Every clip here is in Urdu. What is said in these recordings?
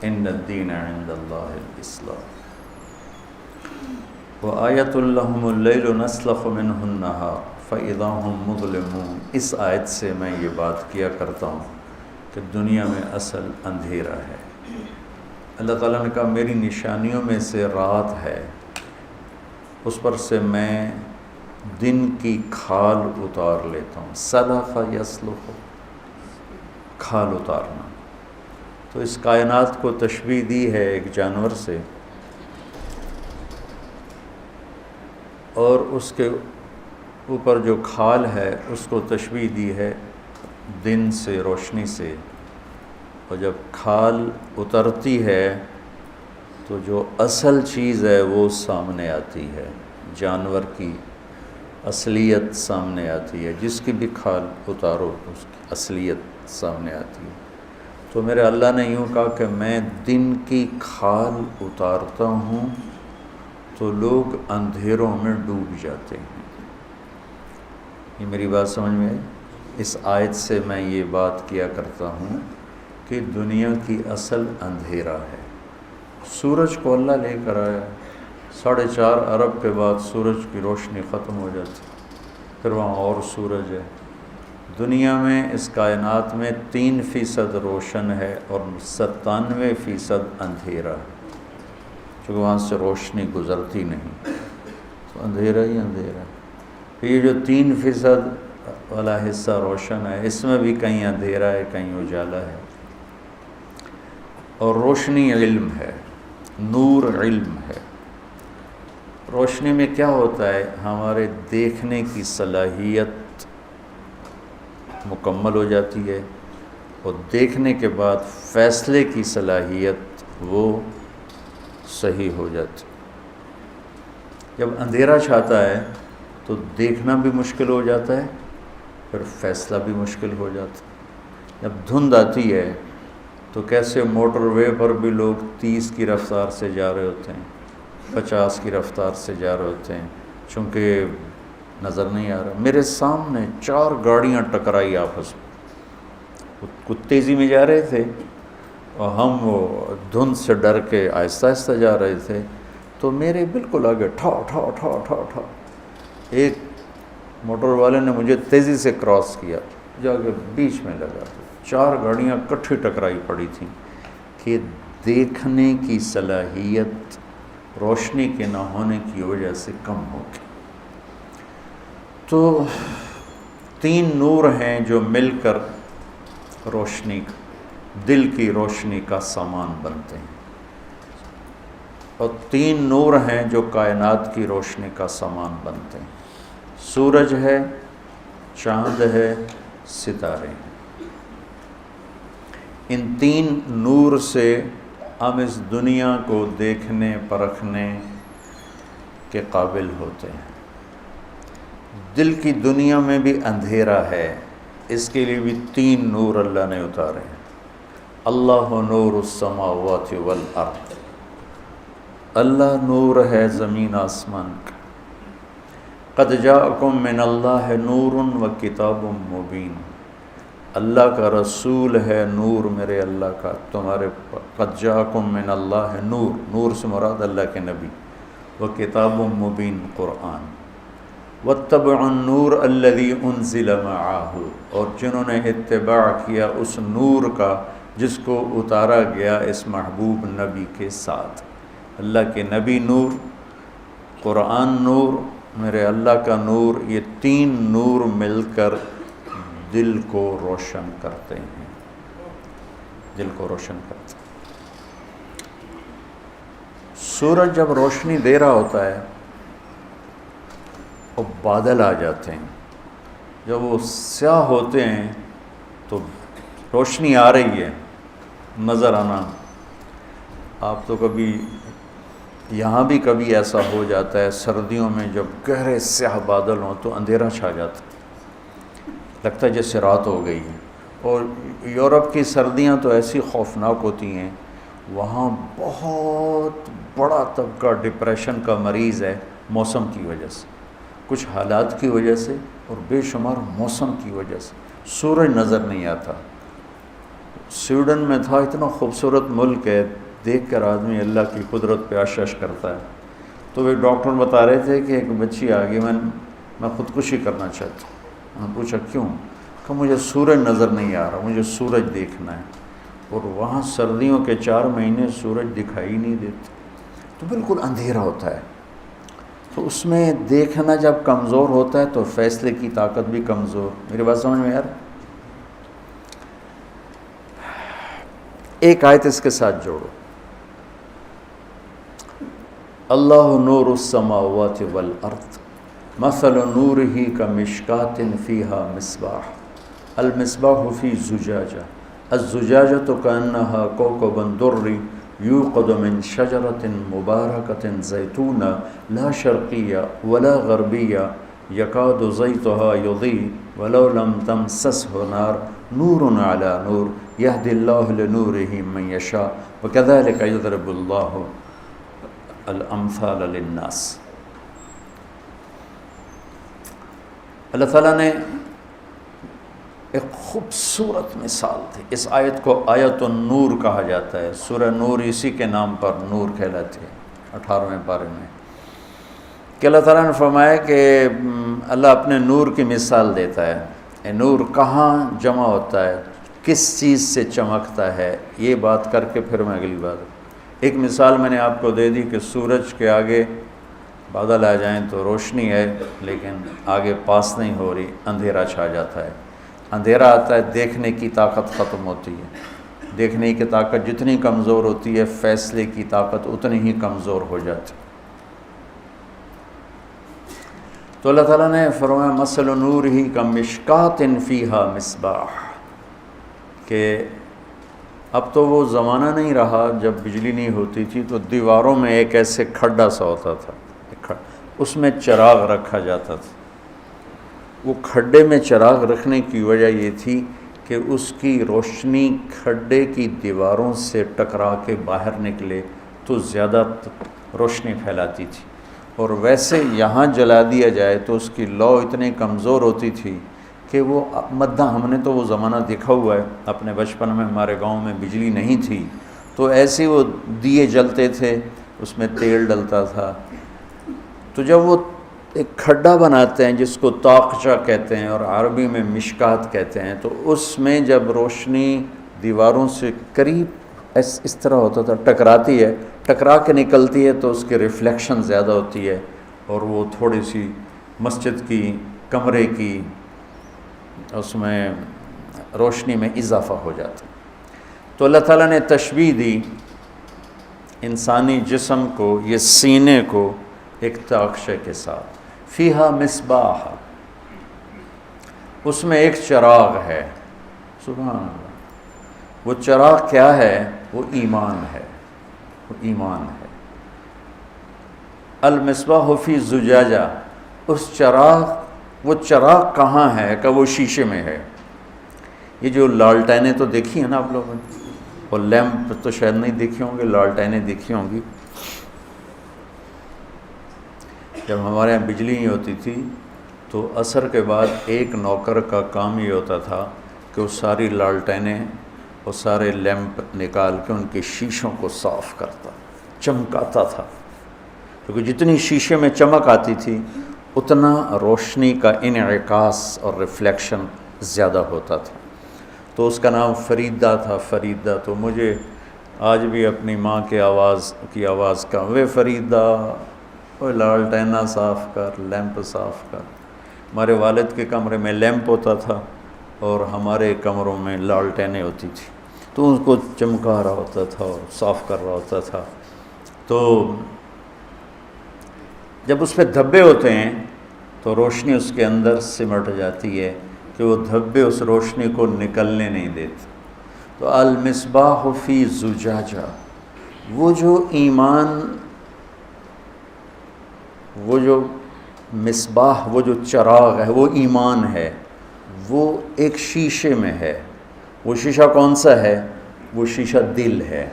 ان الدین عند اللہ الاسلام۔ وآیۃ لہم اللیل نسلخ منہ النہار فاذا ہم مظلمون۔ اس آیت سے میں یہ بات کیا کرتا ہوں کہ دنیا میں اصل اندھیرا ہے۔ اللہ تعالیٰ نے کہا میری نشانیوں میں سے رات ہے، اس پر سے میں دن کی کھال اتار لیتا ہوں۔ سلخ یسلخ، کھال اتارنا۔ تو اس کائنات کو تشبیہ دی ہے ایک جانور سے، اور اس کے اوپر جو کھال ہے اس کو تشبیہ دی ہے دن سے، روشنی سے۔ اور جب کھال اترتی ہے تو جو اصل چیز ہے وہ سامنے آتی ہے، جانور کی اصلیت سامنے آتی ہے، جس کی بھی کھال اتارو اس کی اصلیت سامنے آتی ہے۔ تو میرے اللہ نے یوں کہا کہ میں دن کی کھال اتارتا ہوں تو لوگ اندھیروں میں ڈوب جاتے ہیں۔ یہ میری بات سمجھ میں آئی؟ اس آیت سے میں یہ بات کیا کرتا ہوں کہ دنیا کی اصل اندھیرا ہے۔ سورج کو اللہ لے کر آیا، 4.5 ارب کے بعد سورج کی روشنی ختم ہو جاتی، پھر وہاں اور سورج ہے۔ دنیا میں اس کائنات میں 3% روشن ہے اور 97% اندھیرا ہے، چونکہ وہاں سے روشنی گزرتی نہیں، تو اندھیرا ہی اندھیرا ہے۔ یہ جو 3% والا حصہ روشن ہے، اس میں بھی کہیں اندھیرا ہے، کہیں اجالا ہے۔ اور روشنی علم ہے، نور علم ہے۔ روشنی میں کیا ہوتا ہے؟ ہمارے دیکھنے کی صلاحیت مکمل ہو جاتی ہے، اور دیکھنے کے بعد فیصلے کی صلاحیت وہ صحیح ہو جاتی۔ جب اندھیرا چھاتا ہے تو دیکھنا بھی مشکل ہو جاتا ہے، پھر فیصلہ بھی مشکل ہو جاتا ہے۔ جب دھند آتی ہے تو کیسے موٹر وے پر بھی لوگ 30 کی رفتار سے جا رہے ہوتے ہیں، 50 کی رفتار سے جا رہے ہوتے ہیں، چونکہ نظر نہیں آ رہا۔ میرے سامنے 4 گاڑیاں ٹکرائی آپس میں، کچھ تیزی میں جا رہے تھے اور ہم وہ دھند سے ڈر کے آہستہ آہستہ جا رہے تھے، تو میرے بالکل آگے ٹھا ٹھا ٹھا ٹھا ٹھا ایک موٹر والے نے مجھے تیزی سے کراس کیا، جا کے بیچ میں لگا۔ 4 گاڑیاں کٹھی ٹکرائی پڑی تھیں کہ دیکھنے کی صلاحیت روشنی کے نہ ہونے کی وجہ سے کم ہو گئی۔ تو 3 نور ہیں جو مل کر روشنی، دل کی روشنی کا سامان بنتے ہیں، اور 3 نور ہیں جو کائنات کی روشنی کا سامان بنتے ہیں۔ سورج ہے، چاند ہے، ستارے ہیں۔ ان 3 نور سے ہم اس دنیا کو دیکھنے پرکھنے کے قابل ہوتے ہیں۔ دل کی دنیا میں بھی اندھیرا ہے، اس کے لیے بھی 3 نور اللہ نے اتارے ہیں۔ اللہ نور السماوات والارض، اللہ نور ہے زمین آسمان کا۔ قد جاءکم من اللہ نور و کتاب مبین، اللہ کا رسول ہے نور میرے اللہ کا تمہارے پر۔ قد جاءکم من اللہ نور، نور سے مراد اللہ کے نبی، و کتاب مبین قرآن۔ واتبعوا النور الذی انزل معہ، اور جنہوں نے اتباع کیا اس نور کا جس کو اتارا گیا اس محبوب نبی کے ساتھ۔ اللہ کے نبی نور، قرآن نور، میرے اللہ کا نور، یہ 3 نور مل کر دل کو روشن کرتے ہیں، دل کو روشن کرتے ہیں۔ سورج جب روشنی دے رہا ہوتا ہے اور بادل آ جاتے ہیں، جب وہ سیاہ ہوتے ہیں تو روشنی آ رہی ہے، نظر آنا۔ آپ تو کبھی یہاں بھی کبھی ایسا ہو جاتا ہے، سردیوں میں جب گہرے سیاہ بادل ہوں تو اندھیرا چھا جاتا ہے، لگتا ہے جیسے رات ہو گئی ہے۔ اور یورپ کی سردیاں تو ایسی خوفناک ہوتی ہیں، وہاں بہت بڑا طبقہ ڈپریشن کا مریض ہے موسم کی وجہ سے، کچھ حالات کی وجہ سے اور بے شمار موسم کی وجہ سے۔ سورج نظر نہیں آتا، سویڈن میں تھا، اتنا خوبصورت ملک ہے، دیکھ کر آدمی اللہ کی قدرت پہ عشش کرتا ہے۔ تو وہ ڈاکٹر بتا رہے تھے کہ ایک بچی آ گئی، میں خودکشی کرنا چاہتا ہوں۔ میں نے پوچھا کیوں؟ کہ مجھے سورج نظر نہیں آ رہا، مجھے سورج دیکھنا ہے، اور وہاں سردیوں کے 4 مہینے سورج دکھائی نہیں دیتے، تو بالکل اندھیرا ہوتا ہے۔ تو اس میں دیکھنا جب کمزور ہوتا ہے تو فیصلے کی طاقت بھی کمزور۔ میری بات سمجھ میں یار؟ ایک آیت اس کے ساتھ جوڑو، اللہ نور السماوات والارض مثل نورہ کمشکاۃ فیہا مصباح المصباح فی زجاجہ الزجاجۃ کأنہا کوکب دری یوقد من شجرۃ مبارکۃ زیتونہ لا شرقیہ ولا غربیہ یکاد زیتہا یضیء ولو لم تمسسہ نار نور علی نور یہدی اللہ لنورہ من یشاء وکذلک یضرب اللہ الامثال للناس۔ اللہ تعالیٰ نے ایک خوبصورت مثال تھی، اس آیت کو آیت النور کہا جاتا ہے، سورہ نور اسی کے نام پر نور کہلاتی ہے 18ویں پارے میں، کہ اللہ تعالیٰ نے فرمایا کہ اللہ اپنے نور کی مثال دیتا ہے۔ یہ نور کہاں جمع ہوتا ہے، کس چیز سے چمکتا ہے، یہ بات کر کے پھر میں اگلی بات۔ ایک مثال میں نے آپ کو دے دی کہ سورج کے آگے بادل آ جائیں تو روشنی ہے، لیکن آگے پاس نہیں ہو رہی، اندھیرا چھا جاتا ہے۔ اندھیرا آتا ہے، دیکھنے کی طاقت ختم ہوتی ہے، دیکھنے کی طاقت جتنی کمزور ہوتی ہے فیصلے کی طاقت اتنی ہی کمزور ہو جاتی۔ تو اللہ تعالیٰ نے فرمایا مثل نورہ کمشکاۃ فیہا مصباح، کہ اب تو وہ زمانہ نہیں رہا جب بجلی نہیں ہوتی تھی تو دیواروں میں ایک ایسے کھڈا سا ہوتا تھا، اس میں چراغ رکھا جاتا تھا۔ وہ کھڈے میں چراغ رکھنے کی وجہ یہ تھی کہ اس کی روشنی کھڈے کی دیواروں سے ٹکرا کے باہر نکلے تو زیادہ روشنی پھیلاتی تھی، اور ویسے یہاں جلا دیا جائے تو اس کی لو اتنی کمزور ہوتی تھی کہ وہ مدہ، ہم نے تو وہ زمانہ دیکھا ہوا ہے اپنے بچپن میں، ہمارے گاؤں میں بجلی نہیں تھی تو ایسے وہ دیے جلتے تھے، اس میں تیل ڈلتا تھا۔ تو جب وہ ایک کھڈا بناتے ہیں جس کو طاقچہ کہتے ہیں اور عربی میں مشکات کہتے ہیں، تو اس میں جب روشنی دیواروں سے قریب اس طرح ہوتا تھا، ٹکراتی ہے، ٹکرا کے نکلتی ہے تو اس کی ریفلیکشن زیادہ ہوتی ہے، اور وہ تھوڑی سی مسجد کی، کمرے کی، اس میں روشنی میں اضافہ ہو جاتا۔ تو اللہ تعالیٰ نے تشبیہ دی انسانی جسم کو، یہ سینے کو، ایک طاقچے کے ساتھ، فیہا مصباح، اس میں ایک چراغ ہے۔ سبحان اللہ، وہ چراغ کیا ہے؟ وہ ایمان ہے، وہ ایمان ہے۔ المصباح فی زجاجہ، اس چراغ، وہ چراغ کہاں ہے؟ کہ وہ شیشے میں ہے۔ یہ جو لالٹینیں تو دیکھی ہیں نا آپ لوگوں نے، اور لیمپ تو شاید نہیں دیکھی ہوں گی، لالٹینیں دیکھی ہوں گی۔ جب ہمارے یہاں بجلی نہیں ہوتی تھی تو عصر کے بعد ایک نوکر کا کام یہ ہوتا تھا کہ وہ ساری لالٹینیں اور سارے لیمپ نکال کے ان کے شیشوں کو صاف کرتا، چمکاتا تھا، کیونکہ جتنی شیشے میں چمک آتی تھی اتنا روشنی کا انعکاس اور ریفلیکشن زیادہ ہوتا تھا۔ تو اس کا نام فریدہ تھا، فریدہ۔ تو مجھے آج بھی اپنی ماں کی آواز کا، وے فریدہ، وہ لالٹینہ صاف کر، لیمپ صاف کر۔ ہمارے والد کے کمرے میں لیمپ ہوتا تھا اور ہمارے کمروں میں لالٹینیں ہوتی تھی، تو ان کو چمکا رہا ہوتا تھا اور صاف کر رہا ہوتا تھا۔ تو جب اس پہ دھبے ہوتے ہیں تو روشنی اس کے اندر سمٹ جاتی ہے کہ وہ دھبے اس روشنی کو نکلنے نہیں دیتے۔ تو المصباح فی زجاجہ، وہ جو ایمان، وہ جو مصباح، وہ جو چراغ ہے، وہ ایمان ہے، وہ ایک شیشے میں ہے۔ وہ شیشہ کون سا ہے؟ وہ شیشہ دل ہے،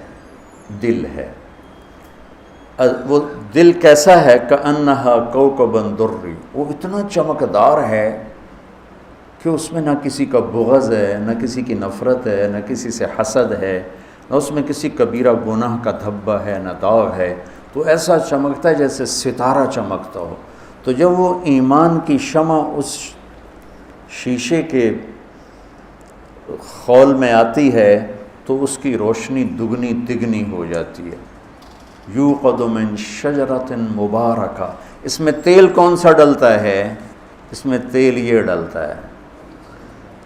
دل ہے۔ وہ دل کیسا ہے؟ کأنہا کوکب دری، وہ اتنا چمکدار ہے کہ اس میں نہ کسی کا بغض ہے، نہ کسی کی نفرت ہے، نہ کسی سے حسد ہے، نہ اس میں کسی کبیرہ گناہ کا دھبہ ہے، نہ داغ ہے، تو ایسا چمکتا ہے جیسے ستارہ چمکتا ہو۔ تو جب وہ ایمان کی شمع اس شیشے کے خول میں آتی ہے تو اس کی روشنی دگنی تگنی ہو جاتی ہے۔ یوقد من شجرۃ مبارکہ، اس میں تیل کون سا ڈلتا ہے؟ اس میں تیل یہ ڈلتا ہے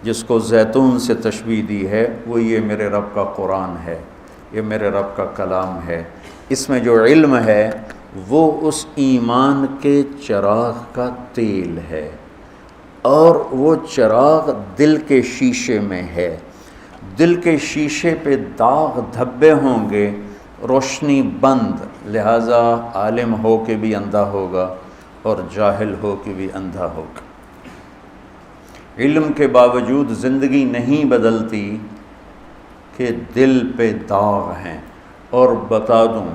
جس کو زیتون سے تشبیہ دی ہے، وہ یہ میرے رب کا قرآن ہے، یہ میرے رب کا کلام ہے۔ اس میں جو علم ہے وہ اس ایمان کے چراغ کا تیل ہے، اور وہ چراغ دل کے شیشے میں ہے۔ دل کے شیشے پہ داغ دھبے ہوں گے، روشنی بند، لہٰذا عالم ہو کے بھی اندھا ہوگا اور جاہل ہو کے بھی اندھا ہوگا۔ علم کے باوجود زندگی نہیں بدلتی کہ دل پہ داغ ہیں۔ اور بتا دوں،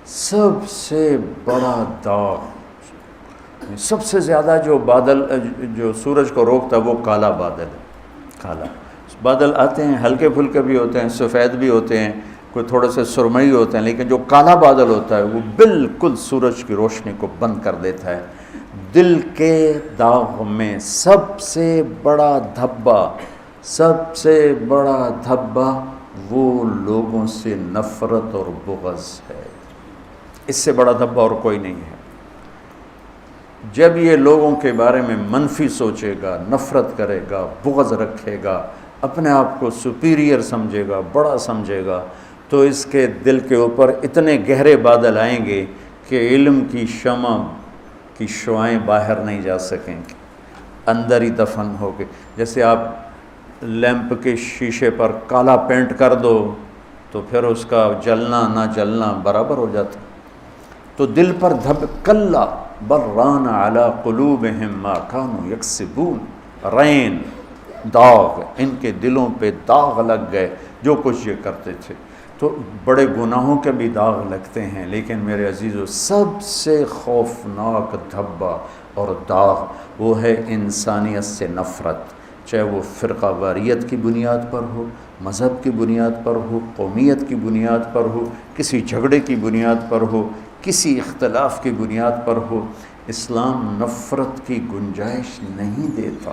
سب سے بڑا داغ، سب سے زیادہ جو بادل جو سورج کو روکتا ہے وہ کالا بادل ہے۔ کالا بادل آتے ہیں، ہلکے پھلکے بھی ہوتے ہیں، سفید بھی ہوتے ہیں، کوئی تھوڑے سے سرمئی ہوتے ہیں، لیکن جو کالا بادل ہوتا ہے وہ بالکل سورج کی روشنی کو بند کر دیتا ہے۔ دل کے داغ میں سب سے بڑا دھبا، سب سے بڑا دھبا وہ لوگوں سے نفرت اور بغض ہے۔ اس سے بڑا دھبا اور کوئی نہیں ہے۔ جب یہ لوگوں کے بارے میں منفی سوچے گا، نفرت کرے گا، بغض رکھے گا، اپنے آپ کو سپیریئر سمجھے گا، بڑا سمجھے گا، تو اس کے دل کے اوپر اتنے گہرے بادل آئیں گے کہ علم کی شمع کی شعائیں باہر نہیں جا سکیں گی، اندر ہی دفن ہو گے۔ جیسے آپ لیمپ کے شیشے پر کالا پینٹ کر دو تو پھر اس کا جلنا نہ جلنا برابر ہو جاتا۔ تو دل پر کلا بل ران علی قلوبہم ما کانوا یکسبون، رین، داغ، ان کے دلوں پہ داغ لگ گئے جو کچھ یہ کرتے تھے۔ تو بڑے گناہوں کے بھی داغ لگتے ہیں، لیکن میرے عزیزو سب سے خوفناک دھبا اور داغ وہ ہے انسانیت سے نفرت، چاہے وہ فرقہ واریت کی بنیاد پر ہو، مذہب کی بنیاد پر ہو، قومیت کی بنیاد پر ہو، کسی جھگڑے کی بنیاد پر ہو، کسی اختلاف کی بنیاد پر ہو۔ اسلام نفرت کی گنجائش نہیں دیتا۔